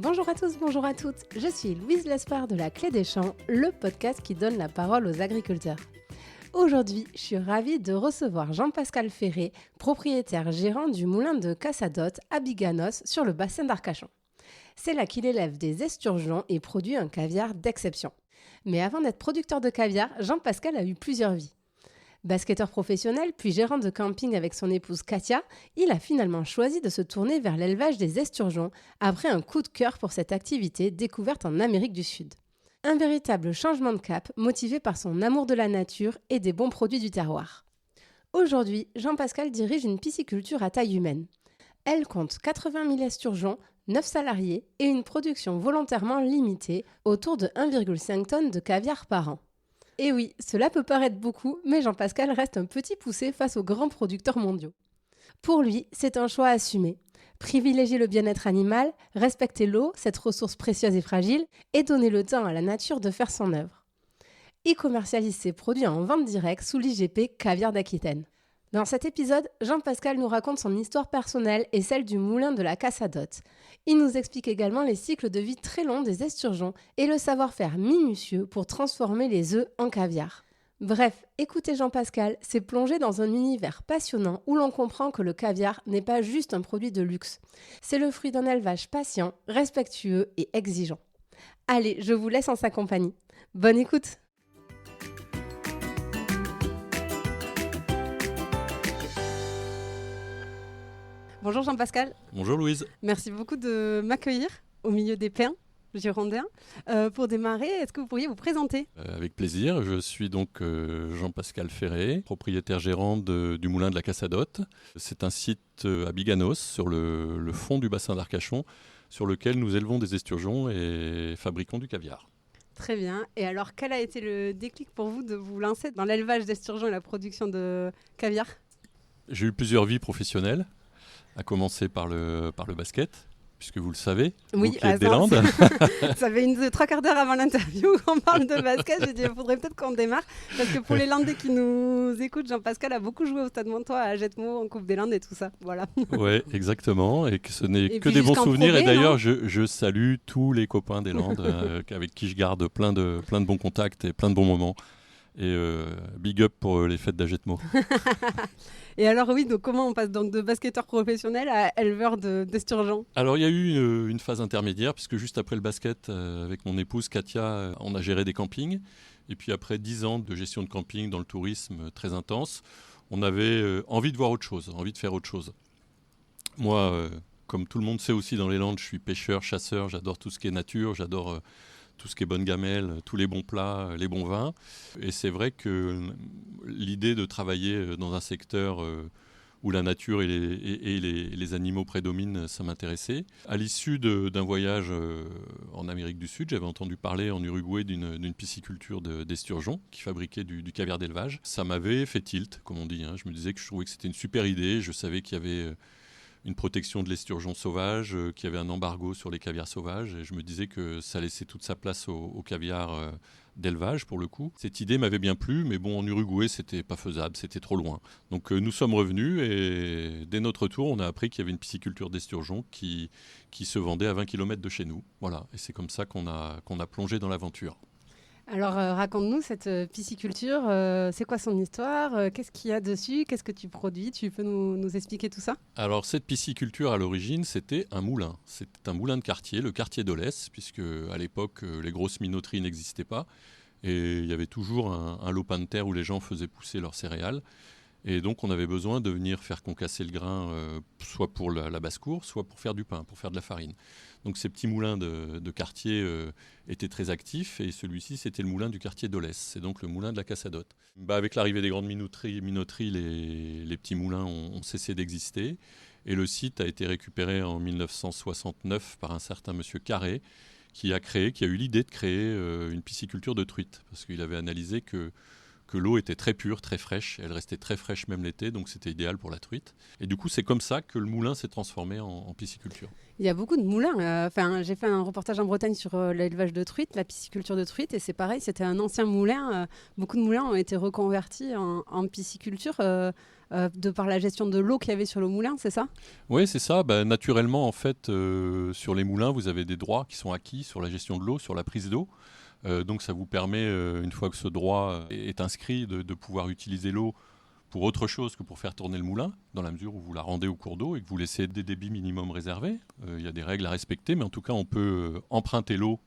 Bonjour à tous, bonjour à toutes, je suis Louise Lespard de La Clé des Champs, le podcast qui donne la parole aux agriculteurs. Aujourd'hui, je suis ravie de recevoir Jean-Pascal Ferré, propriétaire gérant du moulin de Cassadotte à Biganos sur le bassin d'Arcachon. C'est là qu'il élève des esturgeons et produit un caviar d'exception. Mais avant d'être producteur de caviar, Jean-Pascal a eu plusieurs vies. Basketteur professionnel, puis gérant de camping avec son épouse Katia, il a finalement choisi de se tourner vers l'élevage des esturgeons après un coup de cœur pour cette activité découverte en Amérique du Sud. Un véritable changement de cap motivé par son amour de la nature et des bons produits du terroir. Aujourd'hui, Jean-Pascal dirige une pisciculture à taille humaine. Elle compte 80 000 esturgeons, 9 salariés et une production volontairement limitée autour de 1,5 tonnes de caviar par an. Et oui, cela peut paraître beaucoup, mais Jean-Pascal reste un petit poussé face aux grands producteurs mondiaux. Pour lui, c'est un choix assumé. Privilégier le bien-être animal, respecter l'eau, cette ressource précieuse et fragile, et donner le temps à la nature de faire son œuvre. Il commercialise ses produits en vente directe sous l'IGP Caviar d'Aquitaine. Dans cet épisode, Jean-Pascal nous raconte son histoire personnelle et celle du moulin de la Cassadotte. Il nous explique également les cycles de vie très longs des esturgeons et le savoir-faire minutieux pour transformer les œufs en caviar. Bref, écoutez Jean-Pascal, c'est plonger dans un univers passionnant où l'on comprend que le caviar n'est pas juste un produit de luxe. C'est le fruit d'un élevage patient, respectueux et exigeant. Allez, je vous laisse en sa compagnie. Bonne écoute! Bonjour Jean-Pascal. Bonjour Louise. Merci beaucoup de m'accueillir au milieu des pins girondins. Pour démarrer, est-ce que vous pourriez vous présenter ? Avec plaisir, je suis donc Jean-Pascal Ferré, propriétaire gérant du moulin de la Cassadotte. C'est un site à Biganos, sur le fond du bassin d'Arcachon, sur lequel nous élevons des esturgeons et fabriquons du caviar. Très bien. Et alors, quel a été le déclic pour vous de vous lancer dans l'élevage d'esturgeons et la production de caviar ? J'ai eu plusieurs vies professionnelles, à commencer par le basket, puisque vous le savez, oui, vous qui êtes des Landes. Ça fait 3 quarts d'heure avant l'interview qu'on parle de basket. J'ai dit, il faudrait peut-être qu'on démarre. Parce que pour les Landais qui nous écoutent, Jean-Pascal a beaucoup joué au Stade Montois, à Jetmo, en Coupe des Landes et tout ça. Voilà. Oui, exactement. Et que ce n'est que des bons souvenirs. Pro B, et d'ailleurs, je salue tous les copains des Landes avec qui je garde plein de bons contacts et plein de bons moments. Et big up pour les fêtes d'Agetmo. Et alors oui, donc comment on passe donc de basketteur professionnel à éleveur d'esturgeons ? Alors il y a eu une phase intermédiaire, puisque juste après le basket, avec mon épouse Katia, on a géré des campings. Et puis après 10 ans de gestion de camping dans le tourisme très intense, on avait envie de voir autre chose, envie de faire autre chose. Moi, comme tout le monde sait aussi dans les Landes, je suis pêcheur, chasseur, j'adore tout ce qui est nature, j'adore tout ce qui est bonne gamelle, tous les bons plats, les bons vins. Et c'est vrai que l'idée de travailler dans un secteur où la nature et les animaux prédominent, ça m'intéressait. À l'issue d'un voyage en Amérique du Sud, j'avais entendu parler en Uruguay d'une pisciculture d'esturgeons qui fabriquait du caviar d'élevage. Ça m'avait fait tilt, comme on dit. Je me disais que je trouvais que c'était une super idée. Je savais qu'il y avait une protection de l'esturgeon sauvage, qu'il y avait un embargo sur les caviars sauvages, et je me disais que ça laissait toute sa place au caviar d'élevage, pour le coup. Cette idée m'avait bien plu, mais bon, en Uruguay, c'était pas faisable, c'était trop loin. Donc nous sommes revenus, et dès notre retour, on a appris qu'il y avait une pisciculture d'esturgeons qui se vendait à 20 km de chez nous. Voilà, et c'est comme ça qu'on a plongé dans l'aventure. Alors, raconte-nous cette pisciculture, c'est quoi son histoire, qu'est-ce qu'il y a dessus, qu'est-ce que tu produis, tu peux nous expliquer tout ça ? Alors, cette pisciculture, à l'origine, c'était un moulin. C'était un moulin de quartier, le quartier d'Olès, puisque à l'époque, les grosses minoteries n'existaient pas. Et il y avait toujours un lopin de terre où les gens faisaient pousser leurs céréales. Et donc, on avait besoin de venir faire concasser le grain, soit pour la basse-cour, soit pour faire du pain, pour faire de la farine. Donc, ces petits moulins de quartier étaient très actifs. Et celui-ci, c'était le moulin du quartier d'Olès. C'est donc le moulin de la Cassadotte. Avec l'arrivée des grandes minoteries, les petits moulins ont cessé d'exister. Et le site a été récupéré en 1969 par un certain monsieur Carré, qui a eu l'idée de créer une pisciculture de truites. Parce qu'il avait analysé que que l'eau était très pure, très fraîche. Elle restait très fraîche même l'été, donc c'était idéal pour la truite. Et du coup, c'est comme ça que le moulin s'est transformé en pisciculture. Il y a beaucoup de moulins. J'ai fait un reportage en Bretagne sur l'élevage de truites, la pisciculture de truites, et c'est pareil, c'était un ancien moulin. Beaucoup de moulins ont été reconvertis en pisciculture de par la gestion de l'eau qu'il y avait sur le moulin, c'est ça ? Oui, c'est ça. Naturellement, en fait, sur les moulins, vous avez des droits qui sont acquis sur la gestion de l'eau, sur la prise d'eau. Donc ça vous permet, une fois que ce droit est inscrit, de pouvoir utiliser l'eau pour autre chose que pour faire tourner le moulin, dans la mesure où vous la rendez au cours d'eau et que vous laissez des débits minimum réservés. Il y a des règles à respecter, mais en tout cas, on peut emprunter l'eau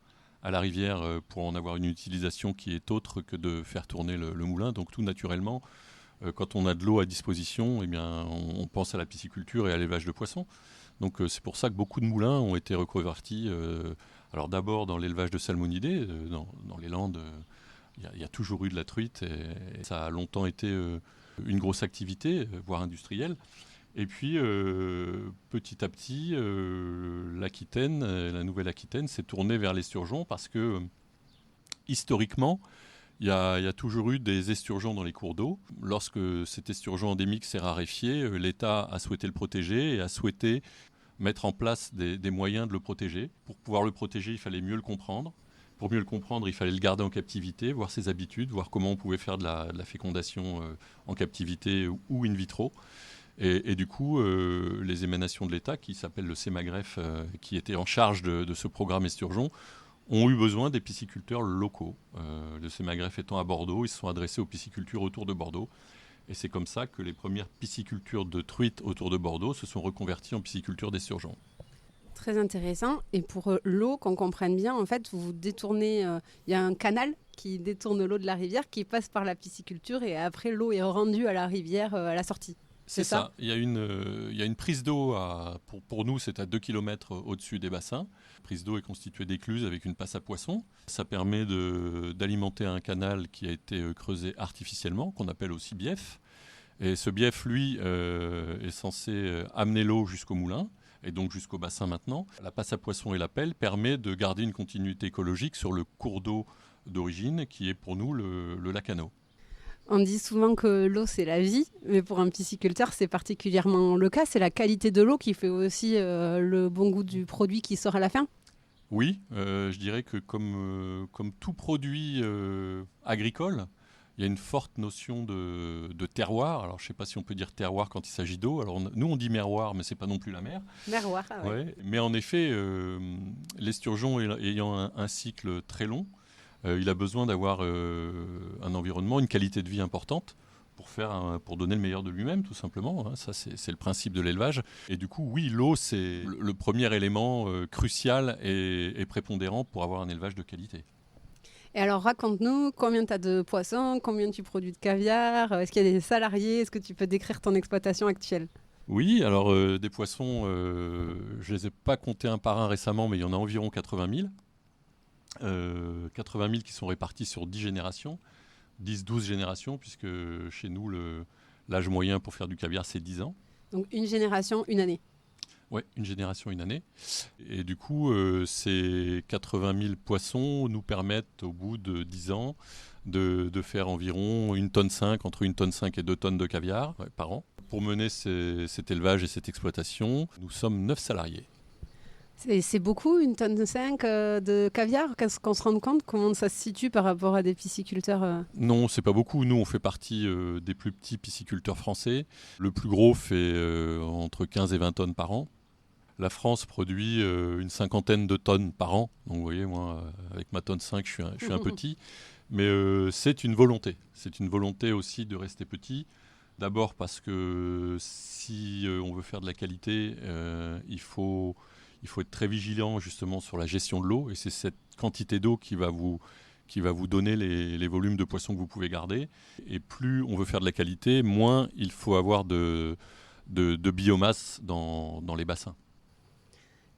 à la rivière pour en avoir une utilisation qui est autre que de faire tourner le moulin. Donc tout naturellement, quand on a de l'eau à disposition, eh bien, on pense à la pisciculture et à l'élevage de poissons. Donc c'est pour ça que beaucoup de moulins ont été reconvertis. Alors d'abord dans l'élevage de salmonidés, dans les Landes, il y a toujours eu de la truite et ça a longtemps été une grosse activité, voire industrielle. Et puis petit à petit, l'Aquitaine, la Nouvelle-Aquitaine s'est tournée vers l'esturgeon parce que historiquement, il y a toujours eu des esturgeons dans les cours d'eau. Lorsque cet esturgeon endémique s'est raréfié, l'État a souhaité le protéger et a souhaité mettre en place des moyens de le protéger. Pour pouvoir le protéger, il fallait mieux le comprendre. Pour mieux le comprendre, il fallait le garder en captivité, voir ses habitudes, voir comment on pouvait faire de la fécondation en captivité ou in vitro. Et du coup, les émanations de l'État, qui s'appelle le CEMAGREF, qui était en charge de ce programme esturgeon, ont eu besoin des pisciculteurs locaux. Le CEMAGREF étant à Bordeaux, ils se sont adressés aux piscicultures autour de Bordeaux. Et c'est comme ça que les premières piscicultures de truites autour de Bordeaux se sont reconverties en pisciculture d'esturgeon. Très intéressant. Et pour l'eau, qu'on comprenne bien, en fait, vous détournez... Il y a un canal qui détourne l'eau de la rivière, qui passe par la pisciculture, et après, l'eau est rendue à la rivière à la sortie. C'est ça. Il y a une prise d'eau, pour nous, c'est à 2 km au-dessus des bassins. La prise d'eau est constituée d'écluses avec une passe à poissons. Ça permet d'alimenter un canal qui a été creusé artificiellement, qu'on appelle aussi bief. Et ce bief, lui, est censé amener l'eau jusqu'au moulin, et donc jusqu'au bassin maintenant. La passe à poissons et la pelle permet de garder une continuité écologique sur le cours d'eau d'origine, qui est pour nous le lac Anneau. On dit souvent que l'eau, c'est la vie, mais pour un pisciculteur, c'est particulièrement le cas. C'est la qualité de l'eau qui fait aussi le bon goût du produit qui sort à la fin. Oui, je dirais que comme tout produit agricole, il y a une forte notion de terroir. Alors, je ne sais pas si on peut dire terroir quand il s'agit d'eau. Alors, nous, on dit merroir, mais ce n'est pas non plus la mer. Merroir, ah ouais. Ouais. Mais en effet, l'esturgeon ayant un cycle très long, il a besoin d'avoir un environnement, une qualité de vie importante pour donner le meilleur de lui-même, tout simplement. Hein. Ça, c'est le principe de l'élevage. Et du coup, oui, l'eau, c'est le premier élément crucial et prépondérant pour avoir un élevage de qualité. Et alors, raconte-nous combien tu as de poissons, combien tu produis de caviar, est-ce qu'il y a des salariés, est-ce que tu peux décrire ton exploitation actuelle ? Oui, alors des poissons, je ne les ai pas comptés un par un récemment, mais il y en a environ 80 000. 80 000 qui sont répartis sur 10 générations, 10-12 générations, puisque chez nous, l'âge moyen pour faire du caviar, c'est 10 ans. Donc une génération, une année. Oui, une génération, une année. Et du coup, ces 80 000 poissons nous permettent, au bout de 10 ans, de faire environ 1,5 tonne, entre 1,5 tonne et 2 tonnes de caviar par an. Pour mener cet élevage et cette exploitation, nous sommes 9 salariés. C'est beaucoup, 1,5 tonne de caviar, qu'on se rende compte comment ça se situe par rapport à des pisciculteurs Non, c'est pas beaucoup. Nous, on fait partie des plus petits pisciculteurs français. Le plus gros fait entre 15 et 20 tonnes par an. La France produit une 50aine de tonnes par an. Donc vous voyez, moi, avec ma tonne 5, je suis un petit. Mais c'est une volonté. C'est une volonté aussi de rester petit. D'abord parce que si on veut faire de la qualité, il faut être très vigilant justement sur la gestion de l'eau. Et c'est cette quantité d'eau qui va vous donner les volumes de poissons que vous pouvez garder. Et plus on veut faire de la qualité, moins il faut avoir de biomasse dans les bassins.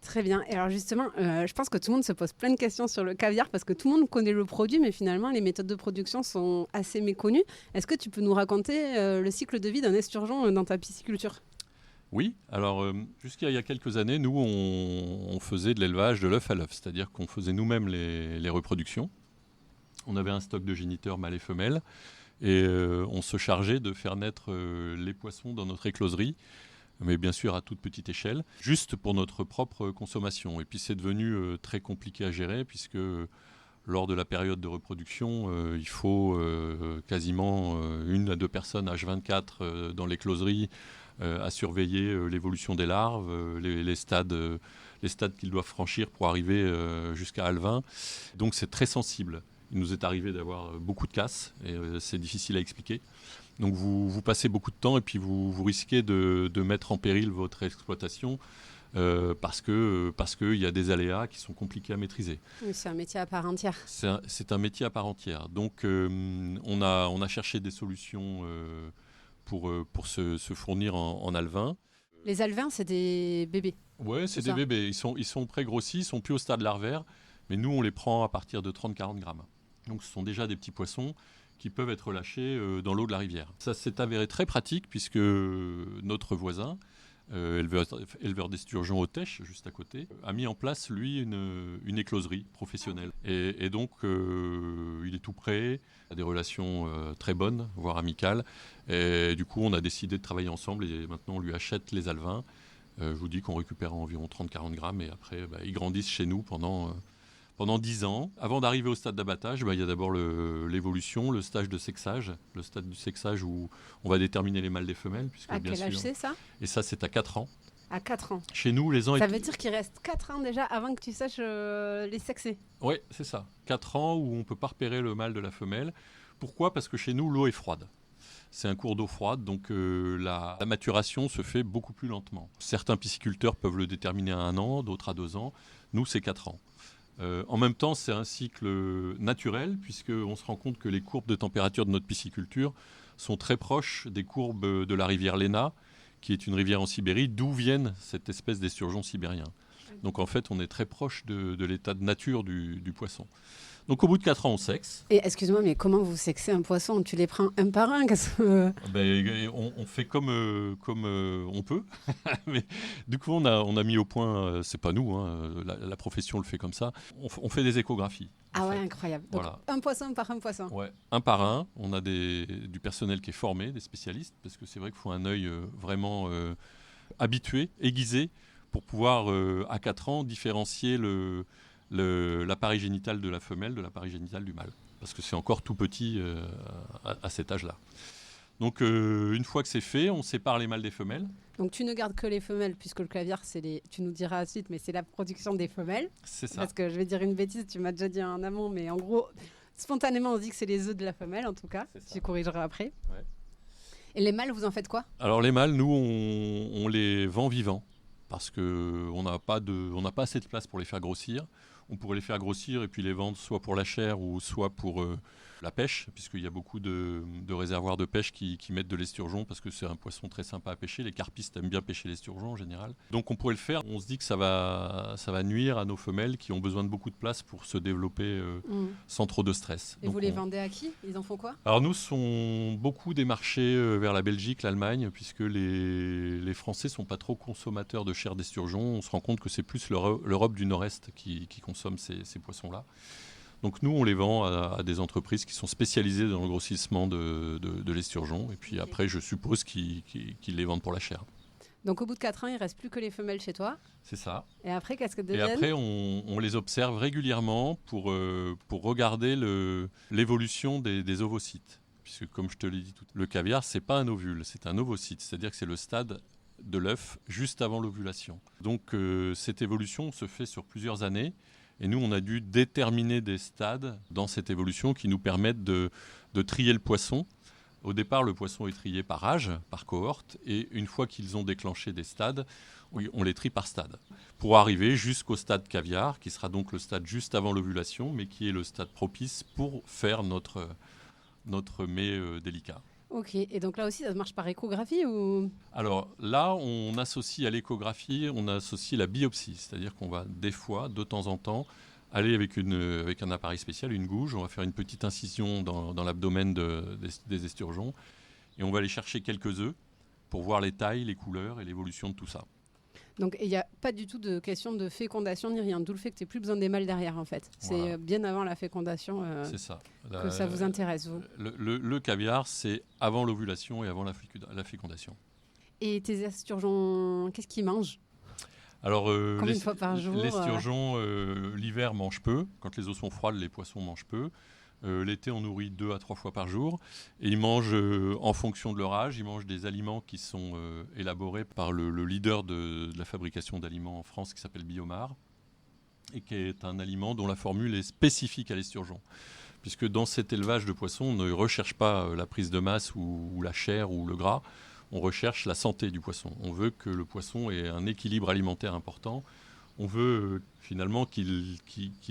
Très bien. Et alors justement, je pense que tout le monde se pose plein de questions sur le caviar parce que tout le monde connaît le produit, mais finalement, les méthodes de production sont assez méconnues. Est-ce que tu peux nous raconter le cycle de vie d'un esturgeon dans ta pisciculture ? Oui, alors jusqu'à il y a quelques années, nous, on faisait de l'élevage de l'œuf à l'œuf, c'est-à-dire qu'on faisait nous-mêmes les reproductions. On avait un stock de géniteurs mâles et femelles, Et on se chargeait de faire naître les poissons dans notre écloserie, mais bien sûr à toute petite échelle, juste pour notre propre consommation. Et puis c'est devenu très compliqué à gérer, puisque lors de la période de reproduction, il faut quasiment 1 à 2 personnes H24 dans l'écloserie à surveiller l'évolution des larves, les stades qu'ils doivent franchir pour arriver jusqu'à alevin. Donc c'est très sensible. Il nous est arrivé d'avoir beaucoup de casses et c'est difficile à expliquer. Donc vous passez beaucoup de temps et puis vous risquez de mettre en péril votre exploitation parce qu'il y a des aléas qui sont compliqués à maîtriser. Oui, c'est un métier à part entière. C'est un métier à part entière. Donc on a cherché des solutions pour se fournir en alevin. Les alevins, c'est des bébés. Oui, c'est des bébés. Ils sont pré-grossis, ils sont plus au stade larvaire, mais nous on les prend à partir de 30-40 grammes. Donc ce sont déjà des petits poissons qui peuvent être lâchés dans l'eau de la rivière. Ça s'est avéré très pratique puisque notre voisin, éleveur d'esturgeons au Tèche, juste à côté, a mis en place, lui, une écloserie professionnelle. Et donc, il est tout prêt, il a des relations très bonnes, voire amicales. Et du coup, on a décidé de travailler ensemble et maintenant, on lui achète les alevins. Je vous dis qu'on récupère environ 30-40 grammes et après, ils grandissent chez nous pendant 10 ans. Avant d'arriver au stade d'abattage, il y a d'abord l'évolution, le stage de sexage, le stade du sexage où on va déterminer les mâles des femelles. Puisque, à quel âge c'est ça ? Et ça, c'est à 4 ans. À 4 ans. Chez nous, les ans... Ça veut dire qu'il reste 4 ans déjà avant que tu saches les sexer ? Oui, c'est ça. 4 ans où on ne peut pas repérer le mâle de la femelle. Pourquoi ? Parce que chez nous, l'eau est froide. C'est un cours d'eau froide, donc la maturation se fait beaucoup plus lentement. Certains pisciculteurs peuvent le déterminer à 1 an, d'autres à 2 ans. Nous, c'est 4 ans. En même temps, c'est un cycle naturel, puisqu'on se rend compte que les courbes de température de notre pisciculture sont très proches des courbes de la rivière Lena, qui est une rivière en Sibérie, d'où viennent cette espèce d'esturgeon sibérien. Donc en fait, on est très proche de l'état de nature du poisson. Donc au bout de 4 ans, on sexe. Et excuse-moi, mais comment vous sexez un poisson ? Tu les prends un par un ? On fait comme on peut. Mais du coup, on a mis au point, c'est pas nous, la profession le fait comme ça, on fait des échographies. Ah ouais, incroyable. Donc voilà. Un poisson par un poisson. Ouais, un par un. On a du personnel qui est formé, des spécialistes, parce que c'est vrai qu'il faut un œil vraiment habitué, aiguisé, pour pouvoir, à 4 ans, différencier l'appareil génital de la femelle de l'appareil génital du mâle. Parce que c'est encore tout petit à cet âge-là. Donc une fois que c'est fait, on sépare les mâles des femelles. Donc tu ne gardes que les femelles, puisque le caviar, tu nous diras ensuite, mais c'est la production des femelles. C'est ça. Parce que je vais dire une bêtise, tu m'as déjà dit en amont, mais en gros, spontanément, on dit que c'est les œufs de la femelle, en tout cas. Tu corrigeras après. Ouais. Et les mâles, vous en faites quoi ? Alors les mâles, nous, on les vend vivants. Parce qu'on n'a pas assez de place pour les faire grossir. On pourrait les faire grossir et puis les vendre soit pour la chair ou soit pour la pêche, puisqu'il y a beaucoup de réservoirs de pêche qui mettent de l'esturgeon parce que c'est un poisson très sympa à pêcher. Les carpistes aiment bien pêcher l'esturgeon en général. Donc on pourrait le faire. On se dit que ça va nuire à nos femelles qui ont besoin de beaucoup de place pour se développer sans trop de stress. Et donc vous les vendez à qui ? Ils en font quoi ? Alors nous, sont beaucoup des marchés vers la Belgique, l'Allemagne, puisque les Français ne sont pas trop consommateurs de chair d'esturgeon. On se rend compte que c'est plus l'Europe du Nord-Est qui consomme ces poissons-là. Donc nous, on les vend à des entreprises qui sont spécialisées dans le grossissement de l'esturgeon. Et puis après, je suppose qu'ils les vendent pour la chair. Donc au bout de 4 ans, il ne reste plus que les femelles chez toi. C'est ça. Et après, qu'est-ce que deviennent ? Et après, on les observe régulièrement pour regarder l'évolution des ovocytes. Puisque comme je te l'ai dit, le caviar, ce n'est pas un ovule, c'est un ovocyte. C'est-à-dire que c'est le stade de l'œuf juste avant l'ovulation. Donc cette évolution se fait sur plusieurs années. Et nous, on a dû déterminer des stades dans cette évolution qui nous permettent de trier le poisson. Au départ, le poisson est trié par âge, par cohorte. Et une fois qu'ils ont déclenché des stades, on les trie par stade. Pour arriver jusqu'au stade caviar, qui sera donc le stade juste avant l'ovulation, mais qui est le stade propice pour faire notre mets délicat. Ok, et donc là aussi, ça marche par échographie ou... Alors là, on associe à l'échographie, on associe la biopsie. C'est-à-dire qu'on va des fois, de temps en temps, aller avec un appareil spécial, une gouge. On va faire une petite incision dans l'abdomen des esturgeons. Et on va aller chercher quelques œufs pour voir les tailles, les couleurs et l'évolution de tout ça. Donc il n'y a pas du tout de question de fécondation ni rien, d'où le fait que tu n'aies plus besoin des mâles derrière en fait. Voilà. C'est bien avant la fécondation C'est ça. que ça vous intéresse, vous. Le caviar, c'est avant l'ovulation et avant la fécondation. Et tes esturgeons, qu'est-ce qu'ils mangent? Alors, Combien de fois par jour l'esturgeon, l'hiver, mange peu. Quand les eaux sont froides, les poissons mangent peu. L'été, on nourrit 2 à 3 fois par jour. Et ils mangent, en fonction de leur âge, ils mangent des aliments qui sont élaborés par le leader de la fabrication d'aliments en France, qui s'appelle Biomar, et qui est un aliment dont la formule est spécifique à l'esturgeon. Puisque dans cet élevage de poissons, on ne recherche pas la prise de masse ou la chair ou le gras, on recherche la santé du poisson. On veut que le poisson ait un équilibre alimentaire important. On veut finalement qu'il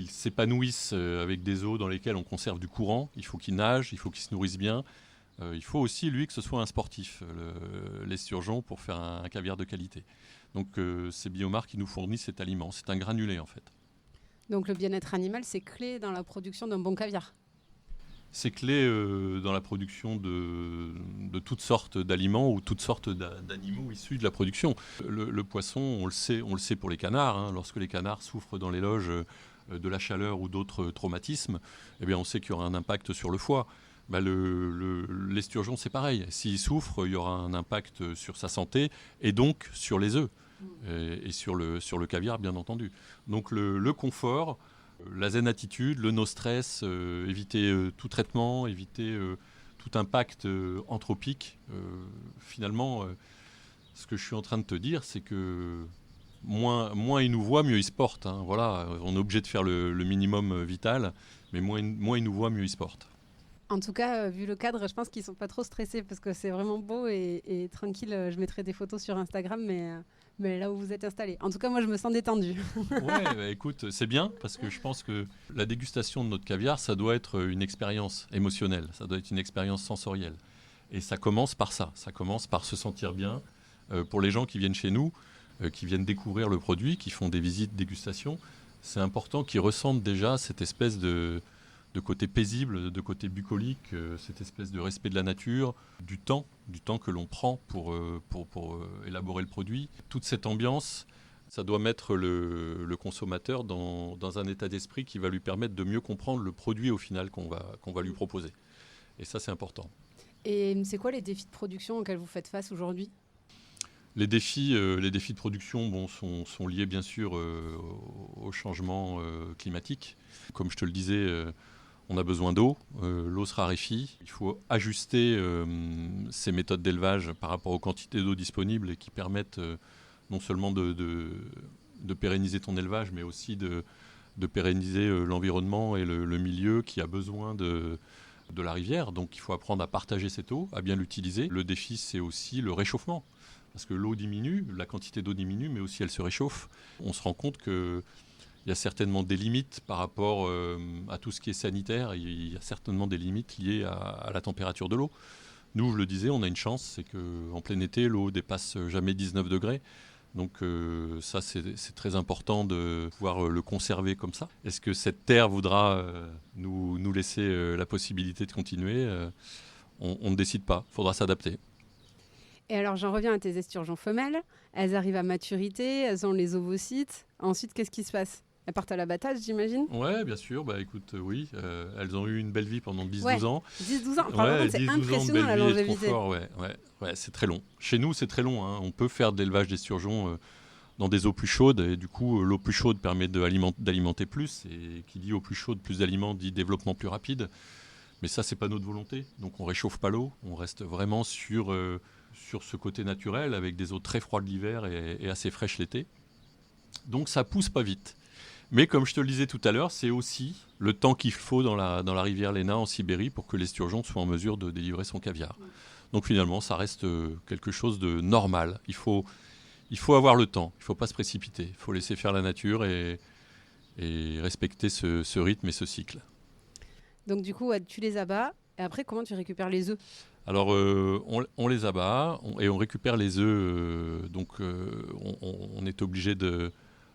s'épanouisse avec des eaux dans lesquelles on conserve du courant. Il faut qu'il nage, il faut qu'il se nourrisse bien. Il faut aussi, lui, que ce soit un sportif, l'esturgeon, pour faire un caviar de qualité. Donc c'est Biomar qui nous fournit cet aliment. C'est un granulé, en fait. Donc le bien-être animal, c'est clé dans la production d'un bon caviar. C'est clé dans la production de toutes sortes d'aliments ou toutes sortes d'animaux issus de la production. Le poisson, on le sait pour les canards. Hein, lorsque les canards souffrent dans les loges de la chaleur ou d'autres traumatismes, eh bien on sait qu'il y aura un impact sur le foie. L'esturgeon, c'est pareil. S'il souffre, il y aura un impact sur sa santé et donc sur les œufs et sur le caviar, bien entendu. Donc le confort, la zen attitude, le no stress, éviter tout traitement, éviter tout impact anthropique. Finalement, ce que je suis en train de te dire, c'est que moins ils nous voient, mieux ils se portent. Hein. Voilà, on est obligé de faire le minimum vital, mais moins ils nous voient, mieux ils se portent. En tout cas, vu le cadre, je pense qu'ils ne sont pas trop stressés parce que c'est vraiment beau et tranquille. Je mettrai des photos sur Instagram, mais là où vous êtes installés. En tout cas, moi, je me sens détendue. Ouais, écoute, c'est bien parce que je pense que la dégustation de notre caviar, ça doit être une expérience émotionnelle, ça doit être une expérience sensorielle. Et ça commence par ça, ça commence par se sentir bien. Pour les gens qui viennent chez nous, qui viennent découvrir le produit, qui font des visites dégustation, c'est important qu'ils ressentent déjà cette espèce de côté paisible, de côté bucolique, cette espèce de respect de la nature, du temps que l'on prend pour élaborer le produit. Toute cette ambiance, ça doit mettre le consommateur dans un état d'esprit qui va lui permettre de mieux comprendre le produit au final qu'on va lui proposer. Et ça, c'est important. Et c'est quoi les défis de production auxquels vous faites face aujourd'hui ? Les défis de production sont liés bien sûr au changement climatique. Comme je te le disais, on a besoin d'eau, l'eau se raréfie. Il faut ajuster ces méthodes d'élevage par rapport aux quantités d'eau disponibles et qui permettent non seulement de pérenniser ton élevage, mais aussi de pérenniser l'environnement et le milieu qui a besoin de la rivière. Donc il faut apprendre à partager cette eau, à bien l'utiliser. Le défi, c'est aussi le réchauffement. Parce que l'eau diminue, la quantité d'eau diminue, mais aussi elle se réchauffe. On se rend compte qu'il y a certainement des limites par rapport à tout ce qui est sanitaire. Il y a certainement des limites liées à la température de l'eau. Nous, je le disais, on a une chance, c'est qu'en plein été, l'eau dépasse jamais 19 degrés. Donc ça, c'est très important de pouvoir le conserver comme ça. Est-ce que cette terre voudra nous laisser la possibilité de continuer ? On ne décide pas, il faudra s'adapter. Et alors, j'en reviens à tes esturgeons femelles. Elles arrivent à maturité, elles ont les ovocytes. Ensuite, qu'est-ce qui se passe ? Elles partent à l'abattage, j'imagine ? Ouais, bien sûr. Bah, écoute, oui. Elles ont eu une belle vie pendant 10-12 ans. 10-12 ans, c'est impressionnant la longévité. Ouais, c'est très long. Chez nous, c'est très long. Hein. On peut faire de l'élevage d'esturgeons dans des eaux plus chaudes. Et du coup, l'eau plus chaude permet d'alimenter plus. Et qui dit eau plus chaude, plus d'aliments, dit développement plus rapide. Mais ça, c'est pas notre volonté. Donc, on réchauffe pas l'eau. On reste vraiment sur ce côté naturel, avec des eaux très froides l'hiver et assez fraîches l'été. Donc ça pousse pas vite. Mais comme je te le disais tout à l'heure, c'est aussi le temps qu'il faut dans la rivière Léna en Sibérie pour que l'esturgeon soit en mesure de délivrer son caviar. Donc finalement, ça reste quelque chose de normal. Il faut avoir le temps, il ne faut pas se précipiter. Il faut laisser faire la nature et respecter ce rythme et ce cycle. Donc du coup, tu les abats, et après, comment tu récupères les œufs ? Alors, on les abat et on récupère les œufs. On est obligé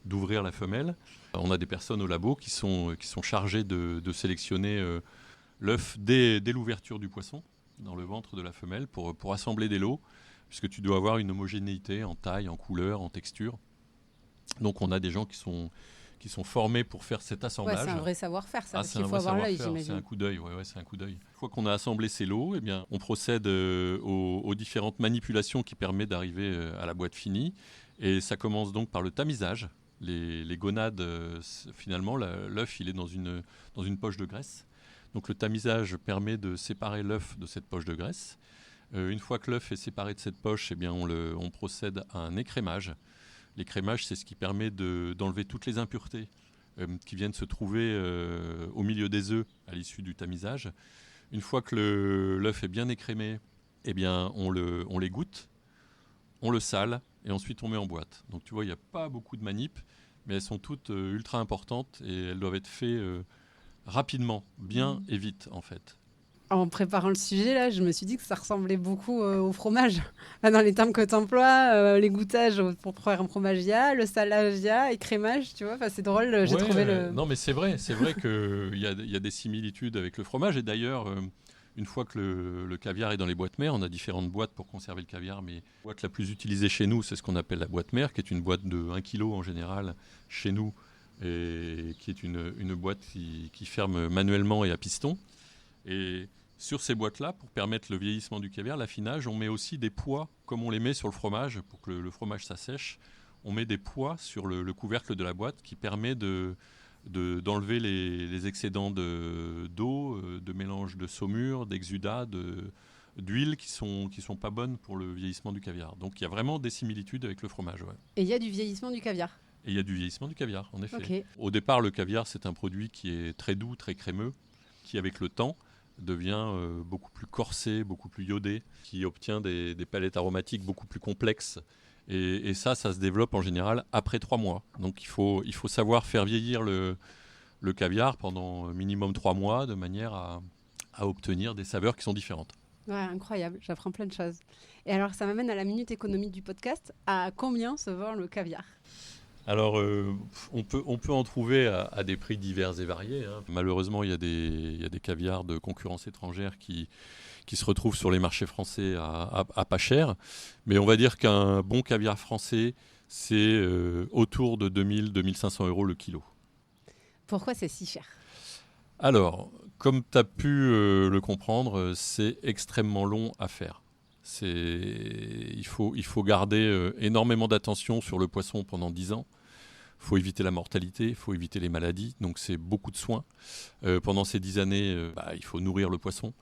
d'ouvrir la femelle. On a des personnes au labo qui sont chargées de sélectionner l'œuf dès l'ouverture du poisson dans le ventre de la femelle pour assembler des lots, puisque tu dois avoir une homogénéité en taille, en couleur, en texture. Donc on a des gens qui sont formés pour faire cet assemblage. Ouais, c'est un vrai savoir-faire, ça, parce C'est qu'il un faut vrai avoir l'œil, savoir-faire, c'est j'imagine. un coup d'œil. C'est un coup d'œil. Une fois qu'on a assemblé ces lots, eh bien, on procède aux différentes manipulations qui permettent d'arriver à la boîte finie. Et ça commence donc par le tamisage. Les gonades, finalement, l'œuf, il est dans une poche de graisse. Donc le tamisage permet de séparer l'œuf de cette poche de graisse. Une fois que l'œuf est séparé de cette poche, eh bien, on procède à un écrémage. L'écrémage, c'est ce qui permet d'enlever toutes les impuretés qui viennent se trouver au milieu des œufs à l'issue du tamisage. Une fois que l'œuf est bien écrémé, eh bien, on l'égoutte, on le sale et ensuite on met en boîte. Donc tu vois, il n'y a pas beaucoup de manip, mais elles sont toutes ultra importantes et elles doivent être faites rapidement, bien et vite en fait. En préparant le sujet, là, je me suis dit que ça ressemblait beaucoup au fromage. Enfin, dans les termes que tu emploies, les goûtages pour faire un fromage, il y a, le salage, il y a, écrémage, tu vois. Enfin, c'est drôle, j'ai trouvé le... Non, mais c'est vrai qu'il y a des similitudes avec le fromage. Et d'ailleurs, une fois que le caviar est dans les boîtes mères, on a différentes boîtes pour conserver le caviar, mais la boîte la plus utilisée chez nous, c'est ce qu'on appelle la boîte mère, qui est une boîte de 1 kg en général chez nous, et qui est une boîte qui ferme manuellement et à piston. Et sur ces boîtes-là, pour permettre le vieillissement du caviar, l'affinage, on met aussi des poids, comme on les met sur le fromage, pour que le fromage s'assèche. On met des poids sur le couvercle de la boîte qui permet d'enlever les excédents d'eau, de mélange de saumure, d'exudat, d'huile qui sont pas bonnes pour le vieillissement du caviar. Donc il y a vraiment des similitudes avec le fromage. Ouais. Et il y a du vieillissement du caviar. Et il y a du vieillissement du caviar, en effet. Okay. Au départ, le caviar, c'est un produit qui est très doux, très crémeux, qui avec le temps devient beaucoup plus corsé, beaucoup plus iodé, qui obtient des palettes aromatiques beaucoup plus complexes. Et ça se développe en général après 3 mois. Donc il faut savoir faire vieillir le caviar pendant minimum 3 mois de manière à obtenir des saveurs qui sont différentes. Ouais, incroyable, j'apprends plein de choses. Et alors ça m'amène à la minute économie du podcast. À combien se vend le caviar ? Alors, on peut en trouver à des prix divers et variés. Hein. Malheureusement, il y a des caviars de concurrence étrangère qui se retrouvent sur les marchés français à pas cher. Mais on va dire qu'un bon caviar français, c'est autour de 2 500 € le kilo. Pourquoi c'est si cher ? Alors, comme tu as pu le comprendre, c'est extrêmement long à faire. Il faut garder énormément d'attention sur le poisson pendant 10 ans. Il faut éviter la mortalité, il faut éviter les maladies, donc c'est beaucoup de soins. Pendant ces 10 années, il faut nourrir le poisson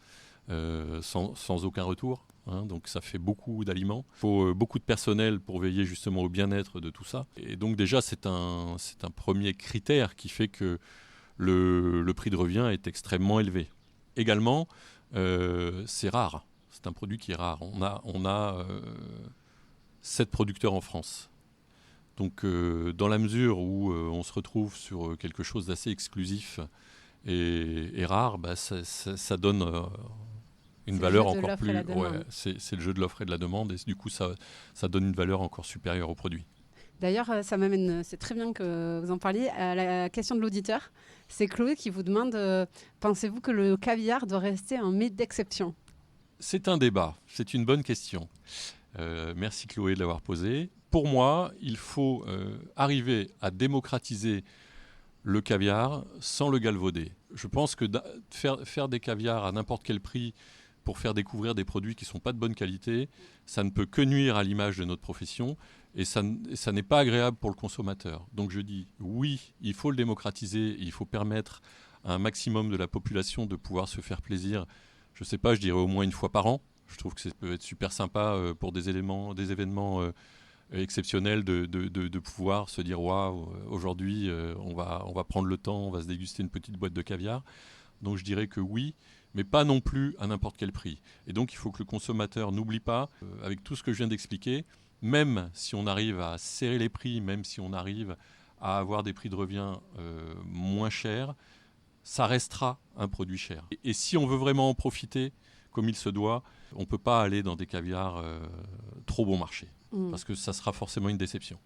sans aucun retour, hein, donc ça fait beaucoup d'aliments. Il faut beaucoup de personnel pour veiller justement au bien-être de tout ça. Et donc déjà, c'est un premier critère qui fait que le prix de revient est extrêmement élevé. Également, c'est rare. C'est un produit qui est rare. On a 7 producteurs en France. Donc, dans la mesure où on se retrouve sur quelque chose d'assez exclusif et rare, ça donne une valeur encore plus. C'est le jeu de l'offre et de la demande, et du coup, ça donne une valeur encore supérieure au produit. D'ailleurs, ça m'amène, c'est très bien que vous en parliez, à la question de l'auditeur. C'est Chloé qui vous demande, pensez-vous que le caviar doit rester un mets d'exception ? C'est un débat, c'est une bonne question. Merci Chloé de l'avoir posée. Pour moi, il faut arriver à démocratiser le caviar sans le galvauder. Je pense que faire des caviars à n'importe quel prix pour faire découvrir des produits qui ne sont pas de bonne qualité, ça ne peut que nuire à l'image de notre profession et ça n'est pas agréable pour le consommateur. Donc je dis oui, il faut le démocratiser, il faut permettre à un maximum de la population de pouvoir se faire plaisir. Je ne sais pas, je dirais au moins une fois par an. Je trouve que ça peut être super sympa pour des événements exceptionnel de pouvoir se dire waouh, aujourd'hui on va prendre le temps, on va se déguster une petite boîte de caviar. Donc je dirais que oui, mais pas non plus à n'importe quel prix. Et donc il faut que le consommateur n'oublie pas, avec tout ce que je viens d'expliquer, même si on arrive à serrer les prix, même si on arrive à avoir des prix de revient moins chers, ça restera un produit cher. Et si on veut vraiment en profiter comme il se doit, on ne peut pas aller dans des caviars trop bon marché. Parce que ça sera forcément une déception.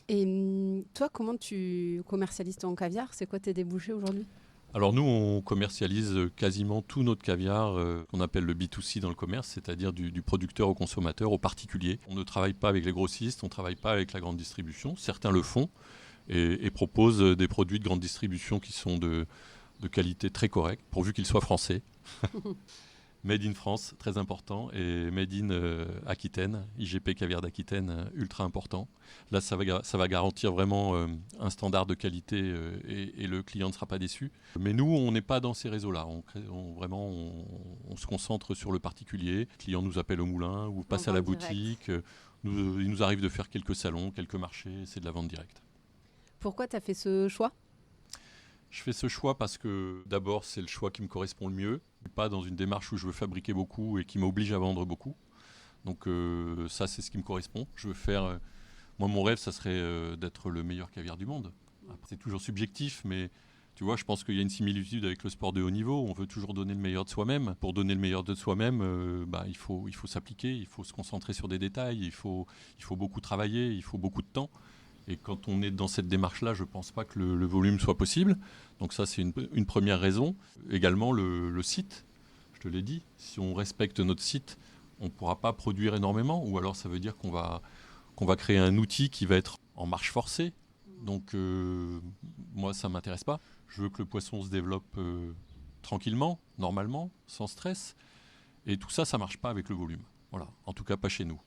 Et toi, comment tu commercialises ton caviar ? C'est quoi tes débouchés aujourd'hui ? Alors nous, on commercialise quasiment tout notre caviar qu'on appelle le B2C dans le commerce, c'est-à-dire du producteur au consommateur, au particulier. On ne travaille pas avec les grossistes, on ne travaille pas avec la grande distribution. Certains le font et proposent des produits de grande distribution qui sont de qualité très correcte, pourvu qu'ils soient français. Made in France, très important, et Made in Aquitaine, IGP Caviar d'Aquitaine, ultra important. Là, ça va garantir vraiment un standard de qualité et le client ne sera pas déçu. Mais nous, on n'est pas dans ces réseaux-là. On se concentre sur le particulier. Le client nous appelle au moulin ou passe à la boutique. Il nous arrive de faire quelques salons, quelques marchés, c'est de la vente directe. Pourquoi tu as fait ce choix ? Je fais ce choix parce que d'abord, c'est le choix qui me correspond le mieux. Je ne suis pas dans une démarche où je veux fabriquer beaucoup et qui m'oblige à vendre beaucoup. Donc ça, c'est ce qui me correspond. Je veux faire... moi, mon rêve, ça serait d'être le meilleur caviar du monde. Après, c'est toujours subjectif, mais tu vois, je pense qu'il y a une similitude avec le sport de haut niveau. On veut toujours donner le meilleur de soi-même. Pour donner le meilleur de soi-même, il faut s'appliquer, il faut se concentrer sur des détails, il faut beaucoup travailler, il faut beaucoup de temps. Et quand on est dans cette démarche-là, je ne pense pas que le volume soit possible. Donc ça, c'est une première raison. Également, le site, je te l'ai dit, si on respecte notre site, on ne pourra pas produire énormément. Ou alors, ça veut dire qu'on va créer un outil qui va être en marche forcée. Donc, moi, ça ne m'intéresse pas. Je veux que le poisson se développe tranquillement, normalement, sans stress. Et tout ça, ça ne marche pas avec le volume. Voilà, en tout cas, pas chez nous.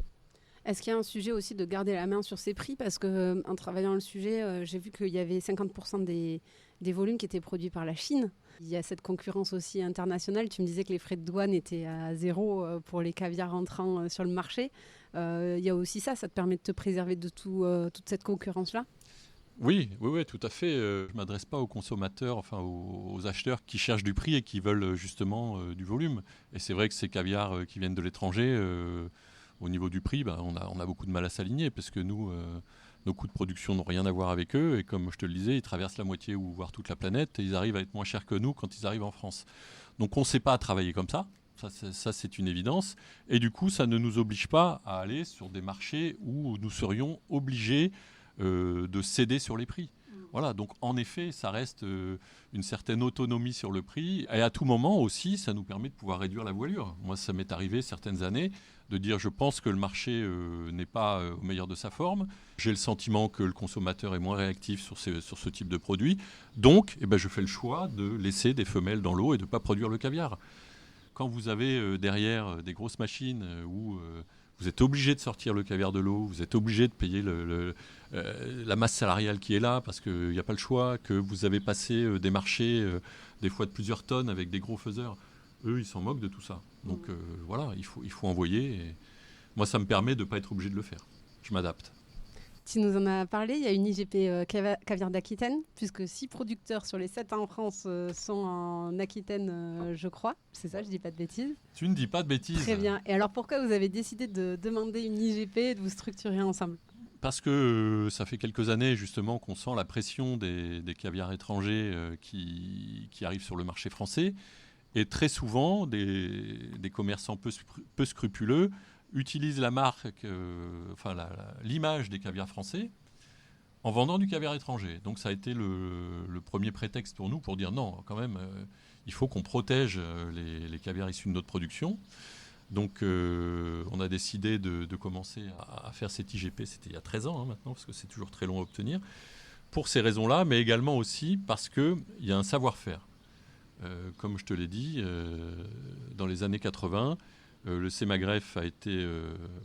Est-ce qu'il y a un sujet aussi de garder la main sur ses prix ? Parce qu'en travaillant le sujet, j'ai vu qu'il y avait 50% des volumes qui étaient produits par la Chine. Il y a cette concurrence aussi internationale. Tu me disais que les frais de douane étaient à 0 pour les caviars entrants sur le marché. Il y a aussi ça te permet de te préserver de toute cette concurrence-là ? Oui, tout à fait. Je ne m'adresse pas aux consommateurs, enfin aux acheteurs qui cherchent du prix et qui veulent justement du volume. Et c'est vrai que ces caviars qui viennent de l'étranger... au niveau du prix, on a beaucoup de mal à s'aligner parce que nous, nos coûts de production n'ont rien à voir avec eux. Et comme je te le disais, ils traversent la moitié ou voire toute la planète et ils arrivent à être moins chers que nous quand ils arrivent en France. Donc on ne sait pas travailler comme ça. Ça, c'est une évidence. Et du coup, ça ne nous oblige pas à aller sur des marchés où nous serions obligés de céder sur les prix. Voilà, donc en effet, ça reste une certaine autonomie sur le prix. Et à tout moment aussi, ça nous permet de pouvoir réduire la voilure. Moi, ça m'est arrivé certaines années de dire je pense que le marché n'est pas au meilleur de sa forme. J'ai le sentiment que le consommateur est moins réactif sur ce type de produit. Donc, je fais le choix de laisser des femelles dans l'eau et de ne pas produire le caviar. Quand vous avez derrière des grosses machines où vous êtes obligé de sortir le caviar de l'eau, vous êtes obligé de payer la masse salariale qui est là parce qu'il n'y a pas le choix, que vous avez passé des marchés des fois de plusieurs tonnes avec des gros faiseurs. Eux, ils s'en moquent de tout ça. Donc voilà, il faut envoyer. Et moi, ça me permet de ne pas être obligé de le faire. Je m'adapte. Tu nous en as parlé, il y a une IGP Caviar d'Aquitaine, puisque 6 producteurs sur les 7 en France sont en Aquitaine, je crois. C'est ça, je ne dis pas de bêtises. Tu ne dis pas de bêtises. Très bien. Et alors pourquoi vous avez décidé de demander une IGP et de vous structurer ensemble ? Parce que ça fait quelques années justement qu'on sent la pression des caviars étrangers qui arrivent sur le marché français. Et très souvent, des commerçants peu scrupuleux utilisent la marque, l'image des caviars français en vendant du caviar étranger. Donc ça a été le premier prétexte pour nous pour dire non, quand même, il faut qu'on protège les caviars issus de notre production. Donc on a décidé de commencer à faire cette IGP, c'était il y a 13 ans maintenant, parce que c'est toujours très long à obtenir, pour ces raisons-là, mais également aussi parce qu'il y a un savoir-faire. Comme je te l'ai dit, dans les années 80, le CEMAGREF a été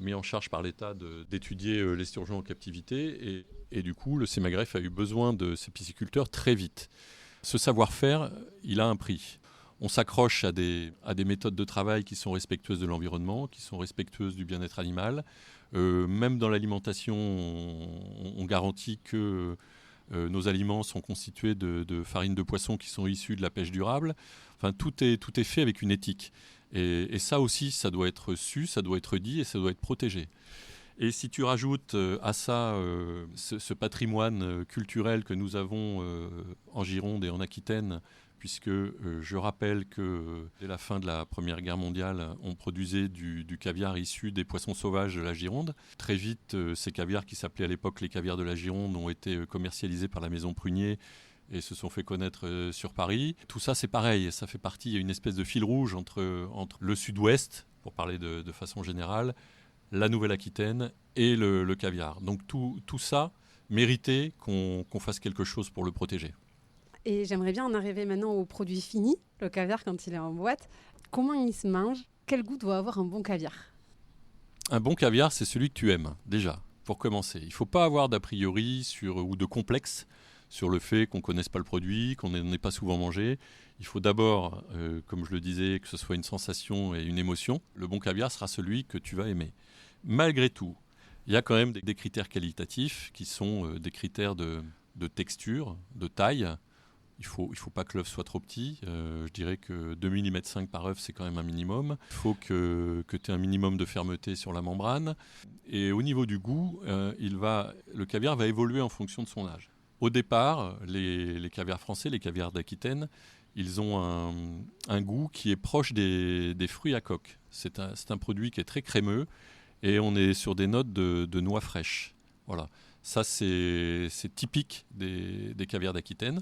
mis en charge par l'État d'étudier l'esturgeon en captivité et du coup, le CEMAGREF a eu besoin de ces pisciculteurs très vite. Ce savoir-faire, il a un prix. On s'accroche à des méthodes de travail qui sont respectueuses de l'environnement, qui sont respectueuses du bien-être animal. Même dans l'alimentation, on garantit que nos aliments sont constitués de farines de poisson qui sont issues de la pêche durable. Enfin, tout est fait avec une éthique. Et ça aussi, ça doit être su, ça doit être dit et ça doit être protégé. Et si tu rajoutes à ça ce patrimoine culturel que nous avons en Gironde et en Aquitaine, puisque je rappelle que dès la fin de la Première Guerre mondiale, on produisait du caviar issu des poissons sauvages de la Gironde. Très vite, ces caviars qui s'appelaient à l'époque les caviars de la Gironde ont été commercialisés par la maison Prunier et se sont fait connaître sur Paris. Tout ça, c'est pareil, ça fait partie, il y a une espèce de fil rouge entre le sud-ouest, pour parler de façon générale, la Nouvelle-Aquitaine et le caviar. Donc tout ça méritait qu'on fasse quelque chose pour le protéger. Et j'aimerais bien en arriver maintenant au produit fini, le caviar quand il est en boîte. Comment il se mange? Quel goût doit avoir un bon caviar? Un bon caviar, c'est celui que tu aimes, déjà, pour commencer. Il ne faut pas avoir d'a priori ou de complexe sur le fait qu'on ne connaisse pas le produit, qu'on n'en ait pas souvent mangé. Il faut d'abord, comme je le disais, que ce soit une sensation et une émotion. Le bon caviar sera celui que tu vas aimer. Malgré tout, il y a quand même des critères qualitatifs qui sont des critères de texture, de taille. Il faut pas que l'œuf soit trop petit. Je dirais que 2,5 mm par œuf, c'est quand même un minimum. Il faut que tu aies un minimum de fermeté sur la membrane. Et au niveau du goût, le caviar va évoluer en fonction de son âge. Au départ, les caviars français, les caviars d'Aquitaine, ils ont un goût qui est proche des fruits à coque. C'est un produit qui est très crémeux et on est sur des notes de noix fraîches. Voilà. Ça, c'est typique des caviars d'Aquitaine.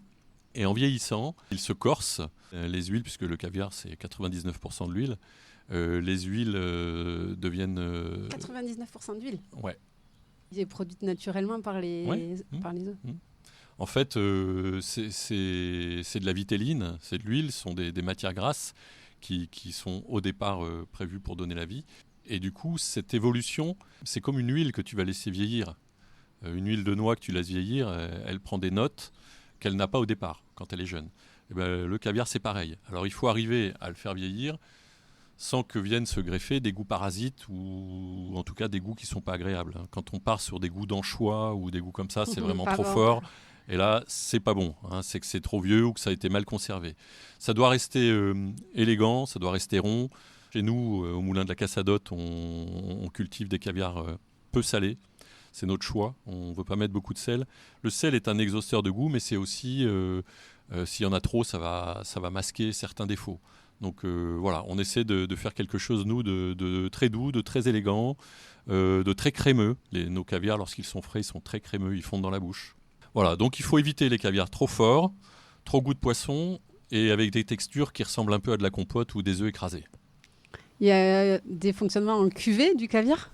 Et en vieillissant, il se corse. Les huiles, puisque le caviar, c'est 99% de l'huile, les huiles deviennent... 99% d'huile? Ouais. Il est produit naturellement par les œufs. En fait, c'est de la vitéline, c'est de l'huile, ce sont des matières grasses qui sont au départ prévues pour donner la vie. Et du coup, cette évolution, c'est comme une huile que tu vas laisser vieillir. Une huile de noix que tu laisses vieillir, elle prend des notes qu'elle n'a pas au départ, quand elle est jeune. Et ben, le caviar, c'est pareil. Alors, il faut arriver à le faire vieillir sans que viennent se greffer des goûts parasites ou en tout cas des goûts qui ne sont pas agréables. Quand on part sur des goûts d'anchois ou des goûts comme ça, c'est vraiment trop fort. Et là, c'est pas bon. C'est que c'est trop vieux ou que ça a été mal conservé. Ça doit rester élégant, ça doit rester rond. Chez nous, au Moulin de la Cassadotte, on cultive des caviars peu salés. C'est notre choix. On ne veut pas mettre beaucoup de sel. Le sel est un exhausteur de goût, mais c'est aussi, s'il y en a trop, ça va masquer certains défauts. Donc voilà, on essaie de faire quelque chose, nous, de très doux, de très élégant, de très crémeux. Nos caviars, lorsqu'ils sont frais, ils sont très crémeux, ils fondent dans la bouche. Voilà, donc il faut éviter les caviars trop forts, trop goût de poisson et avec des textures qui ressemblent un peu à de la compote ou des œufs écrasés. Il y a des fonctionnements en cuvée du caviar?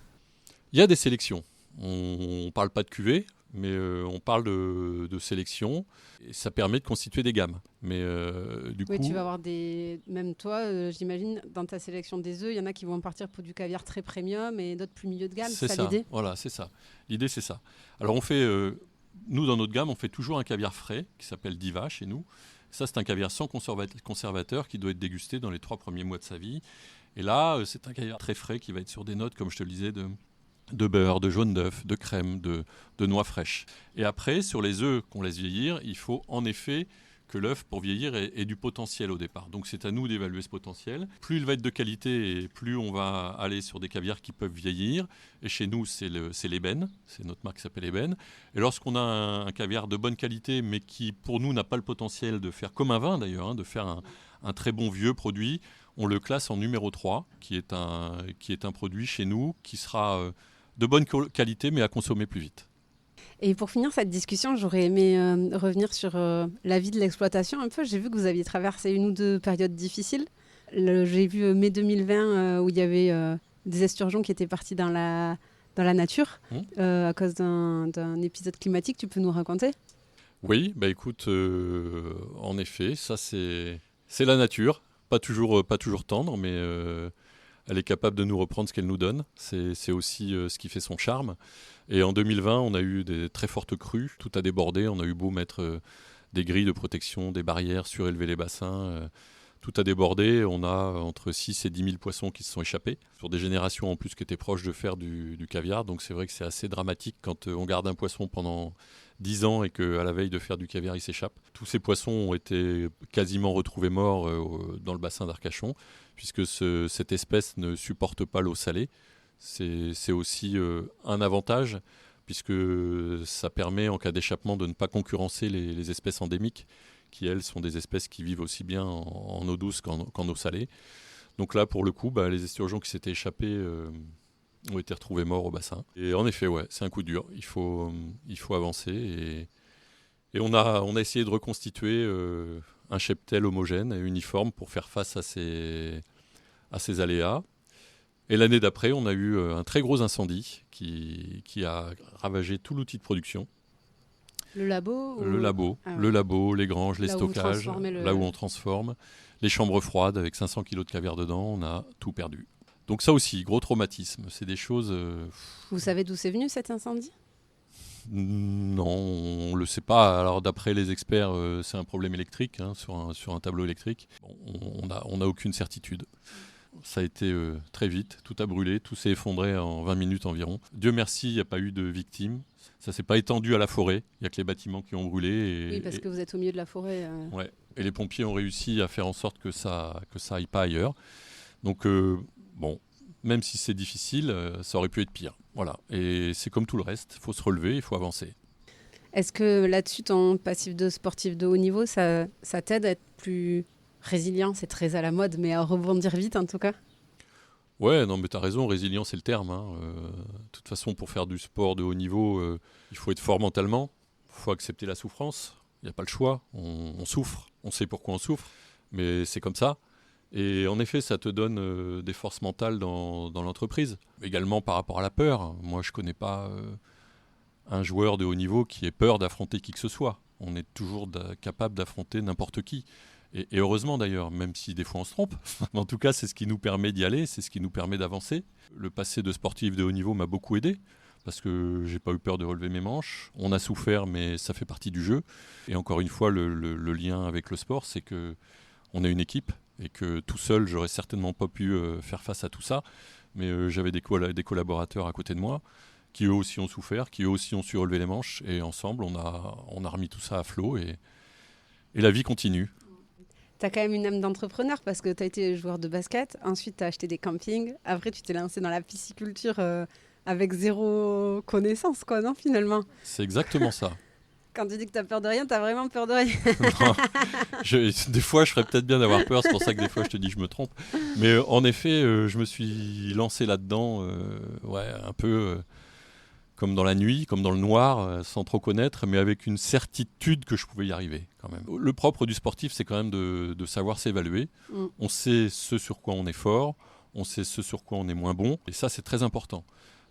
Il y a des sélections. On ne parle pas de cuvée, mais on parle de sélection. Et ça permet de constituer des gammes. Mais du coup, tu vas avoir même toi, j'imagine, dans ta sélection des œufs, il y en a qui vont partir pour du caviar très premium et d'autres plus milieu de gamme. C'est ça, l'idée? Voilà, c'est ça. L'idée, c'est ça. Alors on fait... nous, dans notre gamme, on fait toujours un caviar frais qui s'appelle Diva chez nous. Ça, c'est un caviar sans conservateur qui doit être dégusté dans les 3 premiers mois de sa vie. Et là, c'est un caviar très frais qui va être sur des notes, comme je te le disais, de beurre, de jaune d'œuf, de crème, de noix fraîches. Et après, sur les œufs qu'on laisse vieillir, il faut en effet que l'œuf, pour vieillir, ait du potentiel au départ. Donc c'est à nous d'évaluer ce potentiel. Plus il va être de qualité et plus on va aller sur des caviars qui peuvent vieillir. Et chez nous, c'est l'ébène. C'est notre marque qui s'appelle ébène. Et lorsqu'on a un caviar de bonne qualité, mais qui, pour nous, n'a pas le potentiel de faire comme un vin d'ailleurs, de faire un très bon vieux produit, on le classe en numéro 3, qui est un produit chez nous qui sera de bonne qualité, mais à consommer plus vite. Et pour finir cette discussion, j'aurais aimé revenir sur la vie de l'exploitation un peu. J'ai vu que vous aviez traversé 1 ou 2 périodes difficiles. J'ai vu mai 2020 où il y avait des esturgeons qui étaient partis dans la nature à cause d'un épisode climatique. Tu peux nous raconter? Oui, bah écoute, en effet, ça c'est la nature. Pas toujours tendre, mais elle est capable de nous reprendre ce qu'elle nous donne. C'est aussi ce qui fait son charme. Et en 2020, on a eu des très fortes crues. Tout a débordé. On a eu beau mettre des grilles de protection, des barrières, surélever les bassins. Tout a débordé. On a entre 6 et 10 000 poissons qui se sont échappés. Sur des générations en plus qui étaient proches de faire du caviar. Donc c'est vrai que c'est assez dramatique quand on garde un poisson pendant 10 ans et qu'à la veille de faire du caviar, il s'échappe. Tous ces poissons ont été quasiment retrouvés morts dans le bassin d'Arcachon, puisque cette espèce ne supporte pas l'eau salée. C'est aussi un avantage, puisque ça permet, en cas d'échappement, de ne pas concurrencer les espèces endémiques, qui, elles, sont des espèces qui vivent aussi bien en eau douce qu'en eau salée. Donc là, pour le coup, les esturgeons qui s'étaient échappés ont été retrouvés morts au bassin. Et en effet, ouais, c'est un coup dur. Il faut avancer Et on a essayé de reconstituer un cheptel homogène et uniforme pour faire face à ces aléas. Et l'année d'après, on a eu un très gros incendie qui a ravagé tout l'outil de production. Le labo Le labo, les granges, les stockages, là où on transforme, les chambres froides avec 500 kg de caviar dedans, on a tout perdu. Donc ça aussi, gros traumatisme, c'est des choses... Vous savez d'où c'est venu cet incendie ? Non, on ne le sait pas. Alors d'après les experts, c'est un problème électrique, sur un tableau électrique. Bon, on n'a aucune certitude. Ça a été très vite, tout a brûlé, tout s'est effondré en 20 minutes environ. Dieu merci, il n'y a pas eu de victimes. Ça ne s'est pas étendu à la forêt, il n'y a que les bâtiments qui ont brûlé. Oui, parce que vous êtes au milieu de la forêt. Ouais. Et les pompiers ont réussi à faire en sorte que ça aille pas ailleurs. Donc bon, même si c'est difficile, ça aurait pu être pire. Voilà. Et c'est comme tout le reste, il faut se relever, il faut avancer. Est-ce que là-dessus, ton passif de sportif de haut niveau, ça t'aide à être plus résilient ? C'est très à la mode, mais à rebondir vite en tout cas. Ouais, non, mais tu as raison, résilient, c'est le terme. De toute façon, pour faire du sport de haut niveau, il faut être fort mentalement, il faut accepter la souffrance. Il n'y a pas le choix, on souffre, on sait pourquoi on souffre, mais c'est comme ça. Et en effet, ça te donne des forces mentales dans l'entreprise. Également par rapport à la peur. Moi, je ne connais pas un joueur de haut niveau qui ait peur d'affronter qui que ce soit. On est toujours capable d'affronter n'importe qui. Et heureusement d'ailleurs, même si des fois on se trompe. En tout cas, c'est ce qui nous permet d'y aller, c'est ce qui nous permet d'avancer. Le passé de sportif de haut niveau m'a beaucoup aidé, parce que j'ai pas eu peur de relever mes manches. On a souffert, mais ça fait partie du jeu. Et encore une fois, le lien avec le sport, c'est qu'on est une équipe, et que tout seul, j'aurais certainement pas pu faire face à tout ça. Mais j'avais des collaborateurs à côté de moi, qui eux aussi ont souffert, qui eux aussi ont su relever les manches. Et ensemble, on a remis tout ça à flot, et la vie continue. Tu as quand même une âme d'entrepreneur parce que tu as été joueur de basket, ensuite tu as acheté des campings, après tu t'es lancé dans la pisciculture avec zéro connaissance, quoi, non, finalement ? C'est exactement ça. Quand tu dis que tu as peur de rien, tu as vraiment peur de rien. Non, des fois, je ferais peut-être bien d'avoir peur, c'est pour ça que des fois, je te dis que je me trompe. Mais en effet, je me suis lancé là-dedans, un peu comme dans la nuit, comme dans le noir, sans trop connaître, mais avec une certitude que je pouvais y arriver quand même. Le propre du sportif, c'est quand même de savoir s'évaluer. On sait ce sur quoi on est fort, on sait ce sur quoi on est moins bon, et ça, c'est très important.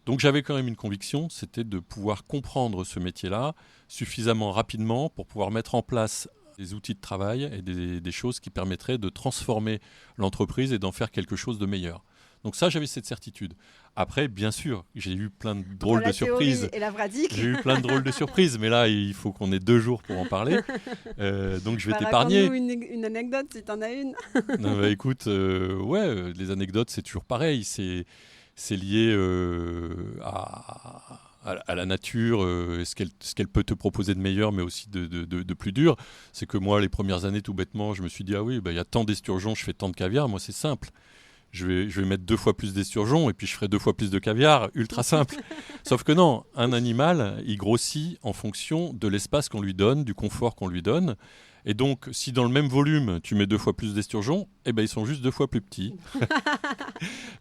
Donc j'avais quand même une conviction, c'était de pouvoir comprendre ce métier-là suffisamment rapidement pour pouvoir mettre en place des outils de travail et des choses qui permettraient de transformer l'entreprise et d'en faire quelque chose de meilleur. Donc ça, j'avais cette certitude. Après, bien sûr, j'ai eu plein de drôles de surprises. Et la pratique. J'ai eu plein de drôles de surprises, mais là, il faut qu'on ait 2 jours pour en parler. Donc je vais t'épargner. Raconte-nous une anecdote, si t'en as une. Non, écoute, les anecdotes, c'est toujours pareil. C'est lié à la nature, ce qu'elle peut te proposer de meilleur, mais aussi de plus dur. C'est que moi, les premières années, tout bêtement, je me suis dit, ah oui, y a tant d'esturgeons, je fais tant de caviar. Moi, c'est simple. Je vais mettre 2 fois plus d'esturgeons et puis je ferai 2 fois plus de caviar, ultra simple. Sauf que non, un animal, il grossit en fonction de l'espace qu'on lui donne, du confort qu'on lui donne. Et donc, si dans le même volume, tu mets 2 fois plus d'esturgeons, ils sont juste 2 fois plus petits.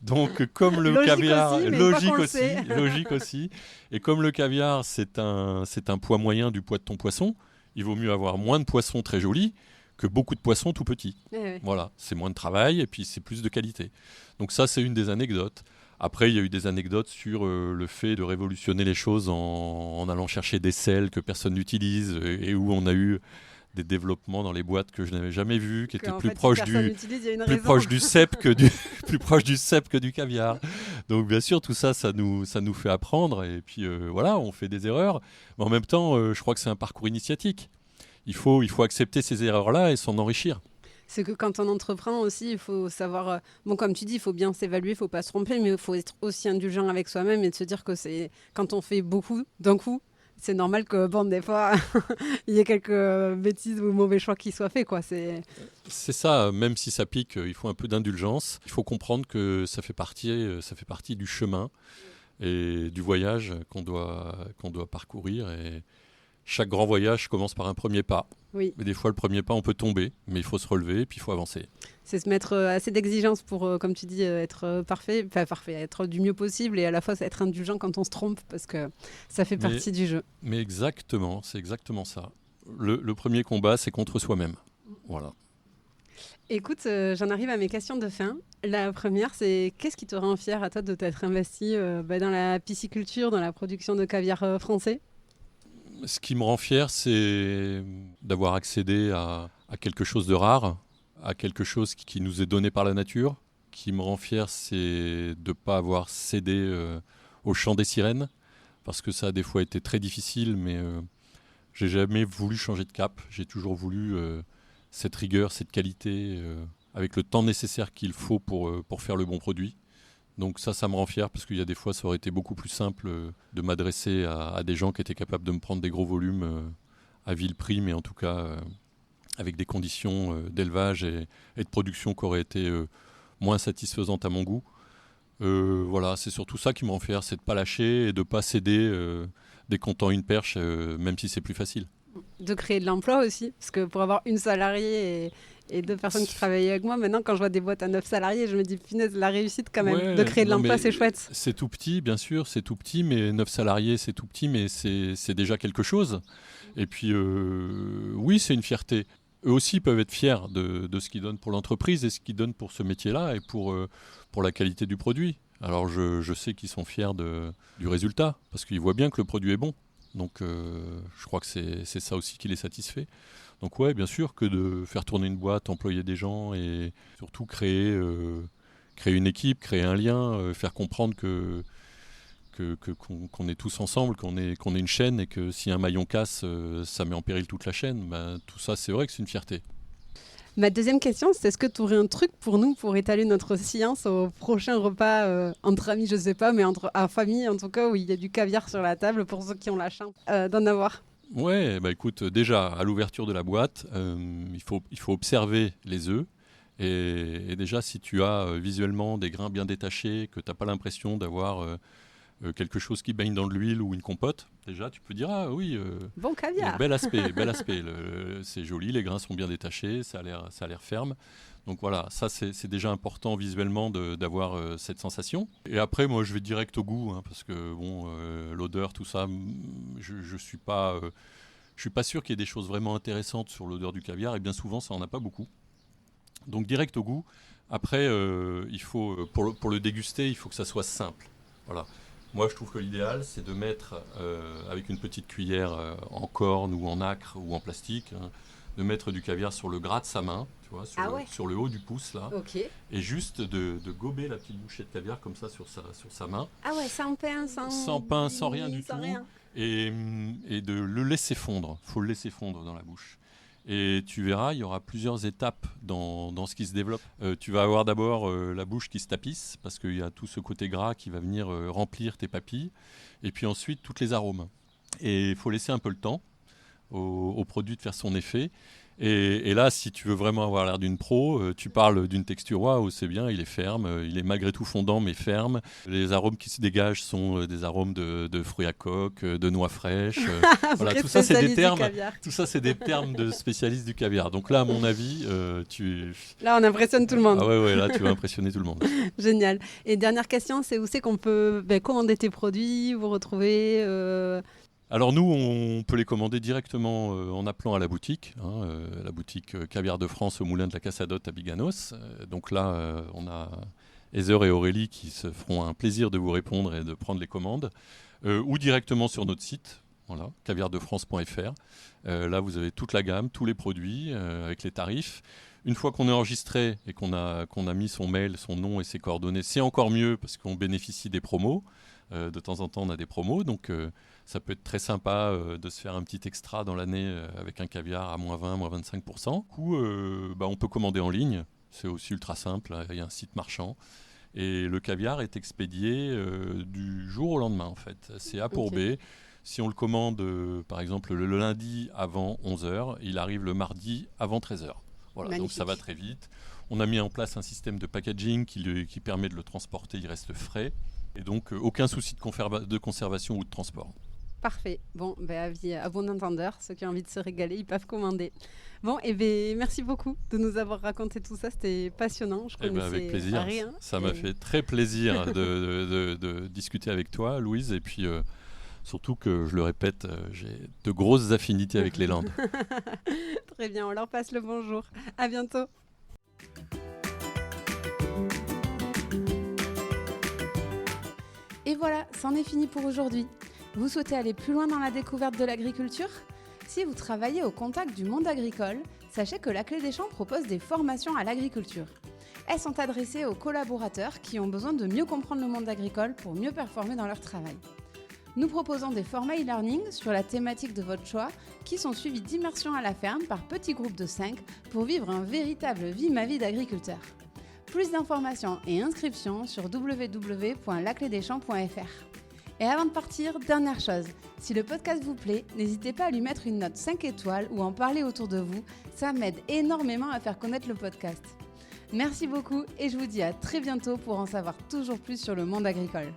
Donc, comme le caviar, logique aussi. Et comme le caviar, c'est un poids moyen du poids de ton poisson, il vaut mieux avoir moins de poissons très jolis que beaucoup de poissons tout petits. Oui. Voilà, c'est moins de travail et puis c'est plus de qualité. Donc ça, c'est une des anecdotes. Après, il y a eu des anecdotes sur le fait de révolutionner les choses en allant chercher des sels que personne n'utilise et où on a eu des développements dans les boîtes que je n'avais jamais vus, qui étaient plus proches du cèpe que du caviar. Donc bien sûr, tout ça, ça nous fait apprendre et puis on fait des erreurs. Mais en même temps, je crois que c'est un parcours initiatique. Il faut accepter ces erreurs-là et s'en enrichir. C'est que quand on entreprend aussi, il faut savoir... comme tu dis, il faut bien s'évaluer, il ne faut pas se tromper, mais il faut être aussi indulgent avec soi-même et de se dire que quand on fait beaucoup d'un coup, c'est normal que, des fois, il y ait quelques bêtises ou mauvais choix qui soient faits, quoi. C'est ça, même si ça pique, il faut un peu d'indulgence. Il faut comprendre que ça fait partie du chemin et du voyage qu'on doit parcourir. Et chaque grand voyage commence par un premier pas. Oui. Mais des fois, le premier pas, on peut tomber, mais il faut se relever et puis il faut avancer. C'est se mettre assez d'exigence pour, comme tu dis, être parfait, être du mieux possible et à la fois être indulgent quand on se trompe parce que ça fait partie du jeu. Mais exactement, c'est exactement ça. Le premier combat, c'est contre soi-même. Voilà. Écoute, j'en arrive à mes questions de fin. La première, c'est qu'est-ce qui te rend fier à toi de t'être investi dans la pisciculture, dans la production de caviar français ? Ce qui me rend fier, c'est d'avoir accédé à quelque chose de rare, à quelque chose qui nous est donné par la nature. Ce qui me rend fier, c'est de ne pas avoir cédé au chant des sirènes, parce que ça a des fois été très difficile, mais j'ai jamais voulu changer de cap. J'ai toujours voulu cette rigueur, cette qualité, avec le temps nécessaire qu'il faut pour faire le bon produit. Donc ça me rend fier, parce qu'il y a des fois, ça aurait été beaucoup plus simple de m'adresser à des gens qui étaient capables de me prendre des gros volumes à vil prix, mais en tout cas avec des conditions d'élevage et de production qui auraient été moins satisfaisantes à mon goût. Voilà, c'est surtout ça qui me rend fier, c'est de ne pas lâcher et de ne pas céder dès qu'on tend une perche, même si c'est plus facile. De créer de l'emploi aussi, parce que pour avoir une salariée et 2 personnes qui travaillent avec moi, maintenant quand je vois des boîtes à 9 salariés, je me dis punaise, la réussite quand même, de créer de l'emploi, c'est chouette. C'est tout petit, bien sûr, c'est tout petit, mais 9 salariés, c'est tout petit, mais c'est déjà quelque chose. Et puis, oui, c'est une fierté. Eux aussi peuvent être fiers de ce qu'ils donnent pour l'entreprise et ce qu'ils donnent pour ce métier-là et pour la qualité du produit. Alors, je sais qu'ils sont fiers du résultat, parce qu'ils voient bien que le produit est bon. Donc, je crois que c'est ça aussi qui les satisfait. Donc, ouais, bien sûr que de faire tourner une boîte, employer des gens et surtout créer une équipe, créer un lien, faire comprendre qu'on est tous ensemble, qu'on est une chaîne et que si un maillon casse, ça met en péril toute la chaîne. Ben, tout ça, c'est vrai que c'est une fierté. Ma deuxième question, c'est est-ce que tu aurais un truc pour nous pour étaler notre science au prochain repas entre amis, je sais pas, mais en famille en tout cas, où il y a du caviar sur la table pour ceux qui ont la chance d'en avoir. Ouais, bah écoute, déjà à l'ouverture de la boîte, il faut observer les œufs. Et déjà, si tu as visuellement des grains bien détachés, que tu n'as pas l'impression d'avoir quelque chose qui baigne dans de l'huile ou une compote, déjà tu peux dire ah oui, bon caviar, bel aspect, c'est joli, les grains sont bien détachés, ça a l'air ferme. Donc voilà, ça c'est déjà important visuellement d'avoir cette sensation. Et après, moi je vais direct au goût, hein, parce que bon, l'odeur, tout ça, je suis pas sûr qu'il y ait des choses vraiment intéressantes sur l'odeur du caviar, et bien souvent ça en a pas beaucoup. Donc direct au goût. Après, il faut pour le déguster, il faut que ça soit simple. Voilà. Moi, je trouve que l'idéal, c'est de mettre, avec une petite cuillère en corne ou en nacre ou en plastique, hein, de mettre du caviar sur le gras de sa main, tu vois, sur le haut du pouce, là, okay. Et juste de gober la petite bouchée de caviar comme ça sur sa main. Ah ouais, sans pain, sans rien du tout. Rien. Et de le laisser fondre. Il faut le laisser fondre dans la bouche. Et tu verras, il y aura plusieurs étapes dans ce qui se développe. Tu vas avoir d'abord la bouche qui se tapisse, parce qu'il y a tout ce côté gras qui va venir remplir tes papilles. Et puis ensuite, tous les arômes. Et il faut laisser un peu le temps au produit de faire son effet. Et là, si tu veux vraiment avoir l'air d'une pro, tu parles d'une texture, waouh, c'est bien, il est ferme, il est malgré tout fondant mais ferme. Les arômes qui se dégagent sont des arômes de fruits à coque, de noix fraîches. Voilà, tout ça, c'est des termes. Tout ça, c'est des termes de spécialistes du caviar. Donc là, à mon avis, Là, on impressionne tout le monde. Ah ouais, là, tu vas impressionner tout le monde. Génial. Et dernière question, c'est où c'est qu'on peut commander tes produits, vous retrouver Alors nous, on peut les commander directement en appelant à la boutique, la boutique Caviar de France au Moulin de la Cassadotte à Biganos. Donc là, on a Heather et Aurélie qui se feront un plaisir de vous répondre et de prendre les commandes, ou directement sur notre site, voilà, caviardefrance.fr. Là, vous avez toute la gamme, tous les produits, avec les tarifs. Une fois qu'on est enregistré et qu'on a mis son mail, son nom et ses coordonnées, c'est encore mieux parce qu'on bénéficie des promos. De temps en temps, on a des promos, donc ça peut être très sympa de se faire un petit extra dans l'année avec un caviar à moins 20, moins 25%. Du coup, on peut commander en ligne, c'est aussi ultra simple, il y a un site marchand. Et le caviar est expédié du jour au lendemain, en fait. C'est A pour B. Si on le commande, par exemple, le lundi avant 11h, il arrive le mardi avant 13h. Voilà, magnifique. Donc ça va très vite. On a mis en place un système de packaging qui permet de le transporter, il reste frais. Et donc, aucun souci de conservation ou de transport. Parfait. Bon, avis à bon entendeur, ceux qui ont envie de se régaler, ils peuvent commander. Bon, merci beaucoup de nous avoir raconté tout ça, c'était passionnant. Je connaissais avec plaisir. Rien. Ça m'a fait très plaisir de discuter avec toi, Louise. Et puis, Surtout que, je le répète, j'ai de grosses affinités avec les Landes. Très bien, on leur passe le bonjour. À bientôt. Et voilà, c'en est fini pour aujourd'hui. Vous souhaitez aller plus loin dans la découverte de l'agriculture ? Si vous travaillez au contact du monde agricole, sachez que la Clé des Champs propose des formations à l'agriculture. Elles sont adressées aux collaborateurs qui ont besoin de mieux comprendre le monde agricole pour mieux performer dans leur travail. Nous proposons des formats e-learning sur la thématique de votre choix qui sont suivis d'immersion à la ferme par petits groupes de 5 pour vivre un véritable vie-ma-vie d'agriculteur. Plus d'informations et inscriptions sur www.laclédeschamps.fr. Et avant de partir, dernière chose, si le podcast vous plaît, n'hésitez pas à lui mettre une note 5 étoiles ou en parler autour de vous, ça m'aide énormément à faire connaître le podcast. Merci beaucoup et je vous dis à très bientôt pour en savoir toujours plus sur le monde agricole.